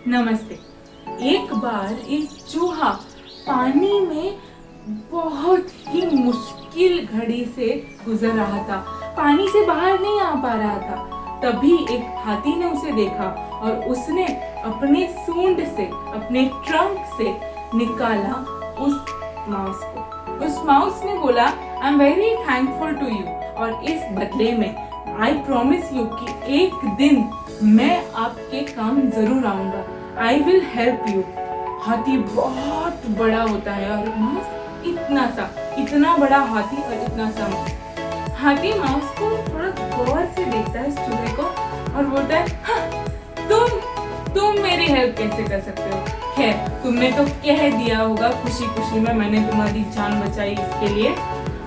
नमस्ते। एक बार एक चूहा पानी में बहुत ही मुश्किल घड़ी से गुजर रहा था। पानी से बाहर नहीं आ पा रहा था। तभी एक हाथी ने उसे देखा और उसने अपने सूंड से, अपने ट्रंक से निकाला उस माउस को। उस माउस ने बोला, I am very thankful to you, और इस बदले में आई प्रॉमिस यू कि एक दिन मैं आपके काम जरूर आऊंगा। I will help you. हाथी बहुत बड़ा होता है और माउस इतना बड़ा हाथी और इतना सा माउस। हाथी माउस को थोड़ा गौर से देखता है, इस चूहे को, और बोलता है, हाँ, तुम मेरी हेल्प कैसे कर सकते हो? खैर, तुमने तो कह दिया होगा खुशी खुशी में, मैंने तुम्हारी जान बचाई इसके लिए,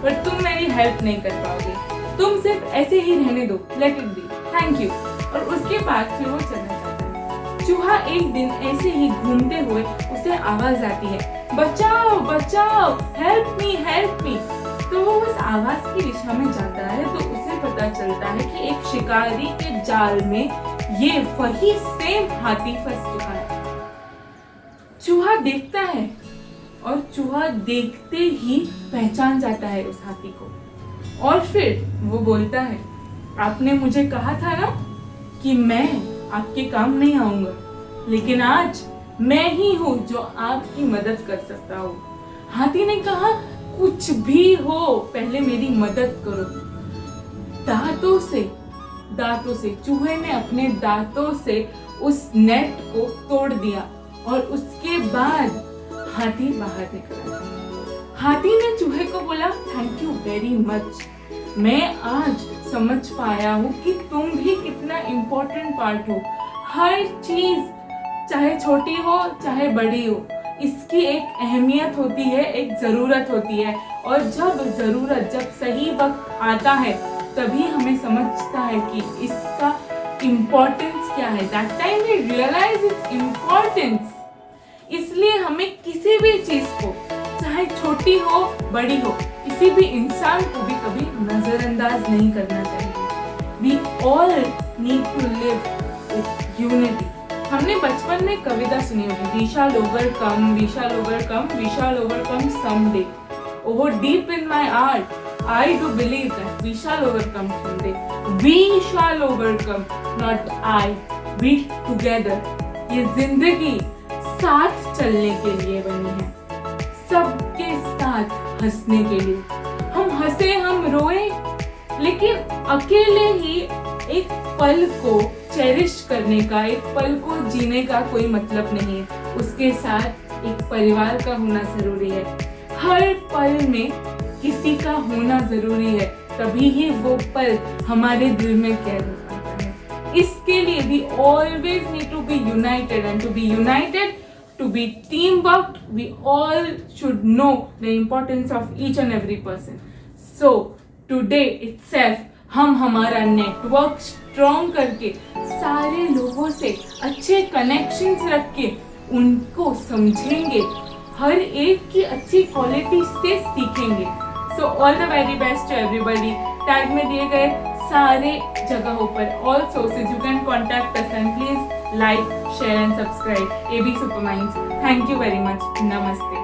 पर तुम मेरी हेल्प नहीं कर पाओगे। तुम सिर्फ ऐसे ही रहने दो, let it be, thank you. और उसके बाद फिर वो चलना चाहता है। चूहा एक दिन ऐसे ही घूमते हुए उसे आवाज आती है, बचाओ बचाओ, हेल्प मी हेल्प मी। तो वो उस आवाज की दिशा में जाता है तो उसे पता चलता है कि एक शिकारी के जाल में ये वही सेम हाथी फंस चुका है। चूहा देखता है और चूहा देखते ही पहचान जाता है उस हाथी को, और फिर वो बोलता है, आपने मुझे कहा था ना कि मैं आपके काम नहीं आऊंगा, लेकिन आज मैं ही हूं जो आपकी मदद कर सकता हूँ। हाथी ने कहा, कुछ भी हो, पहले मेरी मदद करो। दांतों से चूहे ने अपने दांतों से उस नेट को तोड़ दिया और उसके बाद हाथी बाहर निकला। हाथी ने चूहे को बोला, थैंक यू वेरी मच, मैं आज समझ पाया हूँ कि तुम भी कितना इम्पोर्टेंट पार्ट हो। हर चीज चाहे छोटी हो चाहे बड़ी हो, इसकी एक अहमियत होती है, एक जरूरत होती है, और जब सही वक्त आता है तभी हमें समझता है कि इसका इम्पोर्टेंस क्या है। That time we realise its importance. इसलिए हमें किसी भी चीज को, चाहे छोटी हो बड़ी हो, किसी भी इंसान को भी कभी नजरअंदाज नहीं करना चाहिए। We all need to live with unity. हमने बचपन में कविता सुनी होगी, we shall overcome, we shall overcome, we shall overcome someday. Oh, deep in my heart, I do believe that we shall overcome someday. We shall overcome, not I. We together. ये जिंदगी साथ चलने के लिए बनी है, सबके साथ हंसने के लिए। हम हंसे, हम रोए, लेकिन अकेले ही एक पल को चेरिश करने का, एक पल को जीने का कोई मतलब नहीं है। उसके साथ एक परिवार का होना जरूरी है। हर पल में किसी का होना जरूरी है, तभी ही वो पल हमारे दिल में कैद हो पाता है। इसके लिए we always need to be united, and to be united, to be teamwork, we all should know the importance of each and every person. So today itself हम हमारा नेटवर्क स्ट्रॉन्ग करके, सारे लोगों से अच्छे कनेक्शंस रख के उनको समझेंगे, हर एक की अच्छी क्वालिटी से सीखेंगे। So all the very best to everybody. Tag में दिए गए सारे जगहों पर, all sources, you can contact us and please like, share and subscribe AB Superminds. Thank you very much. Namaste.